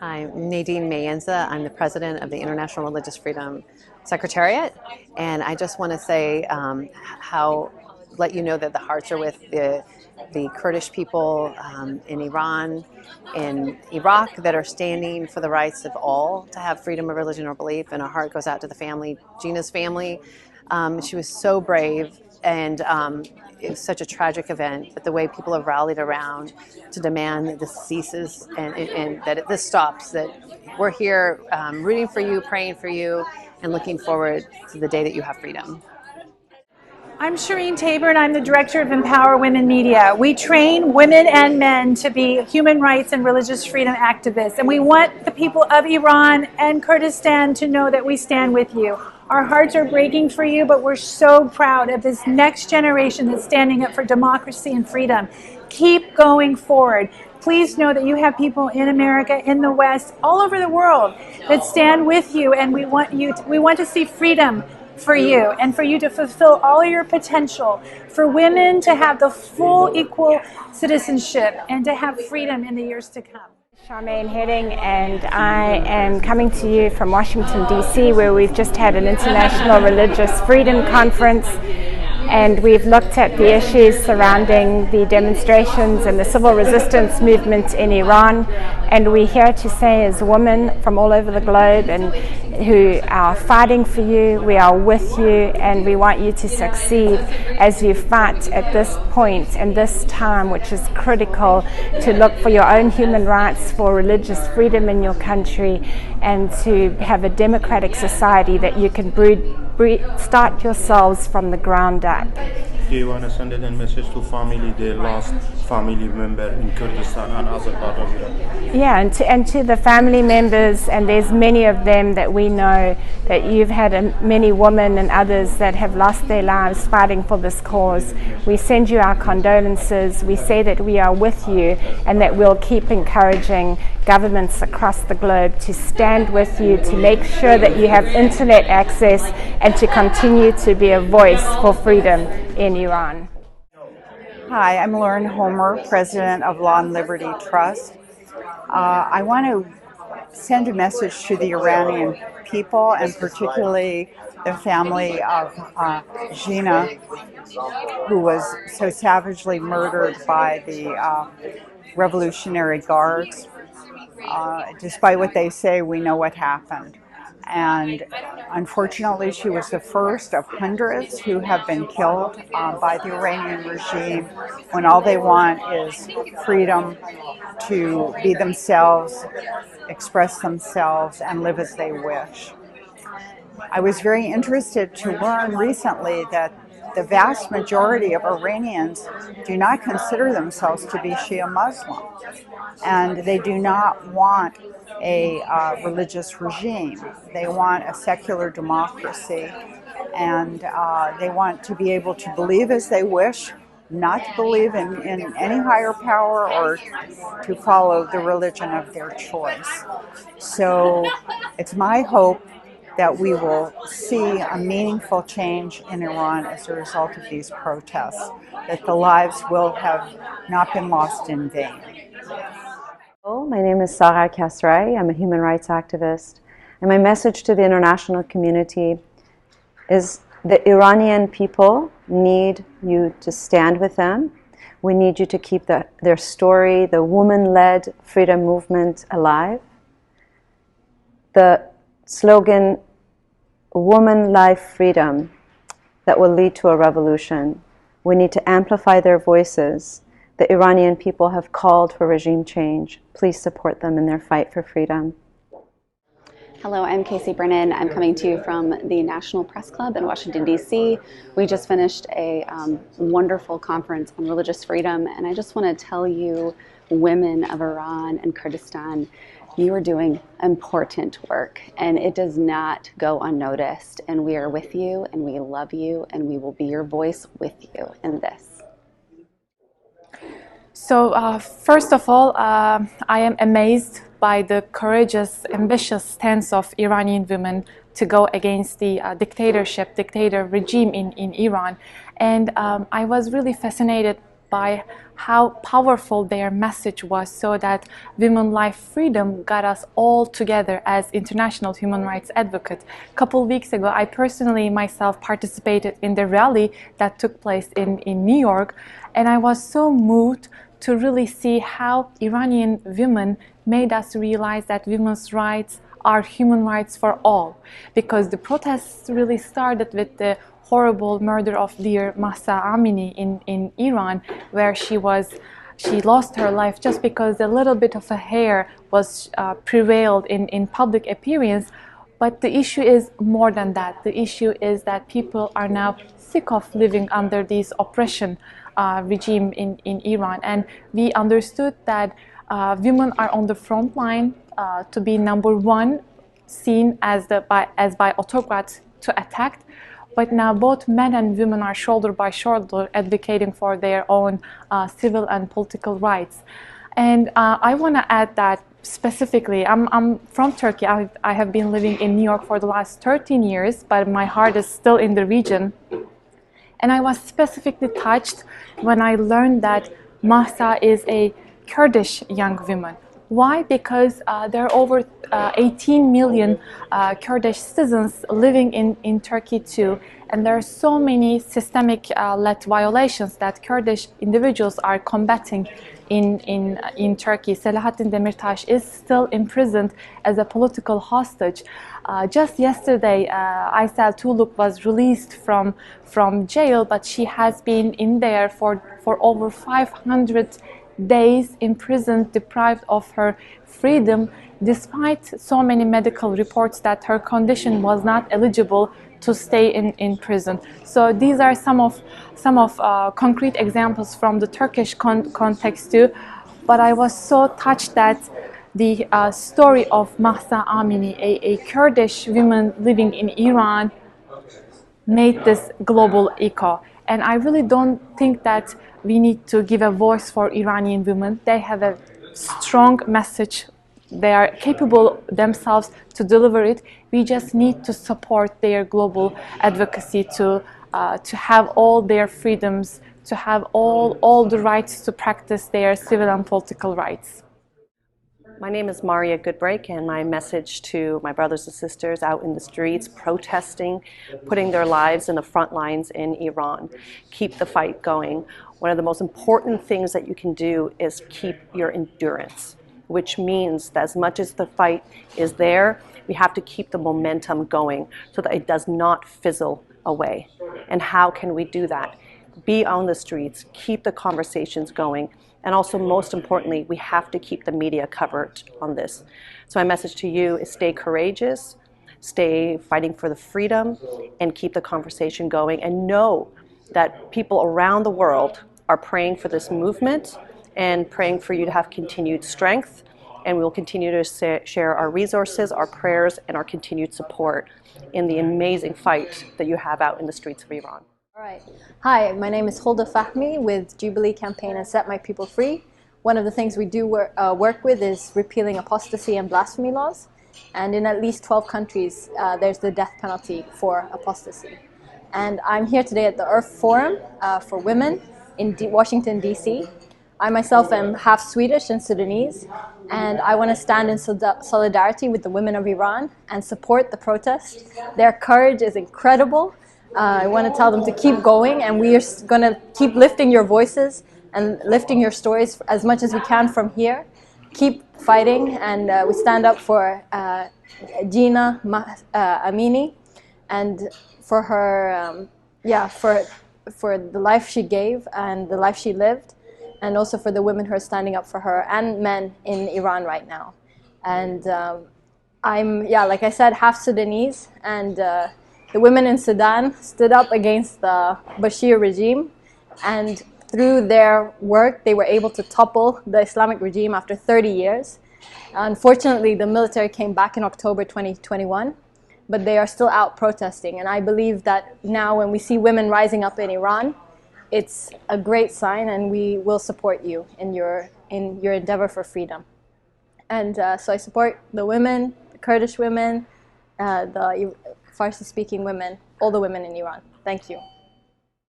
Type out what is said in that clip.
I'm Nadine Mayenza. I'm the president of the International Religious Freedom Secretariat, and I just want to say let you know that the hearts are with the Kurdish people in Iran, in Iraq, that are standing for the rights of all to have freedom of religion or belief, and our heart goes out to the family, Gina's family. She was so brave, and it was such a tragic event, but the way people have rallied around to demand that this ceases and that this stops, that we're here rooting for you, praying for you, and looking forward to the day that you have freedom. I'm Shireen Tabor, and I'm the Director of Empower Women Media. We train women and men to be human rights and religious freedom activists, and we want the people of Iran and Kurdistan to know that we stand with you. Our hearts are breaking for you, but we're so proud of this next generation that's standing up for democracy and freedom. Keep going forward. Please know that you have people in America, in the West, all over the world that stand with you, and we want to see freedom for you and for you to fulfill all your potential, for women to have the full equal citizenship and to have freedom in the years to come. Charmaine Heading, and I am coming to you from Washington, D.C., where we've just had an International Religious Freedom Conference, and we've looked at the issues surrounding the demonstrations and the civil resistance movement in Iran. And we're here to say, as women from all over the globe and who are fighting for you, we are with you, and we want you to succeed as you fight at this point and this time, which is critical to look for your own human rights, for religious freedom in your country, and to have a democratic society that you can start yourselves from the ground up. Do you want to send a message to family, the lost family member in Kurdistan and other part of Iran? Yeah, and to the family members, and there's many of them that we know, that you've had many women and others that have lost their lives fighting for this cause. We send you our condolences. We say that we are with you, and that we'll keep encouraging governments across the globe to stand with you, to make sure that you have internet access, and to continue to be a voice for freedom in Iran. Hi, I'm Lauren Homer, President of Law and Liberty Trust. I want to send a message to the Iranian people, and particularly the family of Gina, who was so savagely murdered by the Revolutionary Guards. Despite what they say, we know what happened. And unfortunately, she was the first of hundreds who have been killed by the Iranian regime, when all they want is freedom to be themselves, express themselves, and live as they wish. I was very interested to learn recently that the vast majority of Iranians do not consider themselves to be Shia Muslim, and they do not want a religious regime. They want a secular democracy, and they want to be able to believe as they wish, not to believe in any higher power or to follow the religion of their choice. So it's my hope that we will see a meaningful change in Iran as a result of these protests, that the lives will have not been lost in vain. My name is Sarah Kasrai. I'm a human rights activist, and my message to the international community is the Iranian people need you to stand with them. We need you to keep their story, the woman-led freedom movement, alive. The slogan, "Woman, Life, Freedom," that will lead to a revolution. We need to amplify their voices. The Iranian people have called for regime change. Please support them in their fight for freedom. Hello, I'm Casey Brennan. I'm coming to you from the National Press Club in Washington, D.C. We just finished a wonderful conference on religious freedom, and I just want to tell you, women of Iran and Kurdistan, you are doing important work, and it does not go unnoticed, and we are with you, and we love you, and we will be your voice with you in this. So first of all, I am amazed by the courageous, ambitious stance of Iranian women to go against the dictator regime in Iran. And I was really fascinated by how powerful their message was, so that Women Life Freedom got us all together as international human rights advocates. A couple weeks ago, I personally myself participated in the rally that took place in New York, and I was so moved to really see how Iranian women made us realize that women's rights are human rights for all, because the protests really started with the horrible murder of dear Mahsa Amini in Iran, where she lost her life just because a little bit of a hair was prevailed in public appearance. But the issue is more than that. The issue is that people are now sick of living under this oppression regime in Iran, and we understood that women are on the front line to be number one, seen as by autocrats to attack. But now both men and women are shoulder by shoulder advocating for their own civil and political rights. And I want to add that specifically, I'm from Turkey. I have been living in New York for the last 13 years, but my heart is still in the region. And I was specifically touched when I learned that Mahsa is a Kurdish young woman. Why? Because there are over 18 million Kurdish citizens living in Turkey too, and there are so many systemic-led violations that Kurdish individuals are combating in Turkey. Selahattin Demirtas is still imprisoned as a political hostage. Just yesterday, Aysel Tuğluk was released from jail, but she has been in there for over 500 days imprisoned, deprived of her freedom, despite so many medical reports that her condition was not eligible to stay in prison. So these are some of concrete examples from the Turkish context too. But I was so touched that the story of Mahsa Amini, a Kurdish woman living in Iran, made this global echo. And I really don't think that we need to give a voice for Iranian women. They have a strong message. They are capable themselves to deliver it. We just need to support their global advocacy to have all their freedoms, to have all the rights to practice their civil and political rights. My name is Maria Goodbreak, and my message to my brothers and sisters out in the streets protesting, putting their lives in the front lines in Iran: keep the fight going. One of the most important things that you can do is keep your endurance, which means that as much as the fight is there, we have to keep the momentum going so that it does not fizzle away. And how can we do that? Be on the streets, keep the conversations going, and also, most importantly, we have to keep the media covered on this. So my message to you is stay courageous, stay fighting for the freedom, and keep the conversation going, and know that people around the world are praying for this movement and praying for you to have continued strength, and we'll continue to share our resources, our prayers, and our continued support in the amazing fight that you have out in the streets of Iran. All right. Hi, my name is Hulda Fahmy with Jubilee Campaign and Set My People Free. One of the things we do work with is repealing apostasy and blasphemy laws. And in at least 12 countries, there's the death penalty for apostasy. And I'm here today at the Earth Forum for Women in Washington, D.C. I myself am half Swedish and Sudanese, and I want to stand in solidarity with the women of Iran and support the protest. Their courage is incredible. I want to tell them to keep going, and we are going to keep lifting your voices and lifting your stories as much as we can from here. Keep fighting, and we stand up for Gina Amini, and for her, for the life she gave and the life she lived, and also for the women who are standing up for her and men in Iran right now. And I'm, like I said, half Sudanese, and the women in Sudan stood up against the Bashir regime, and through their work, they were able to topple the Islamic regime after 30 years. Unfortunately, the military came back in October 2021, but they are still out protesting. And I believe that now when we see women rising up in Iran, it's a great sign, and we will support you in your endeavor for freedom. And so I support the women, the Kurdish women, the Farsi-speaking women, all the women in Iran. Thank you.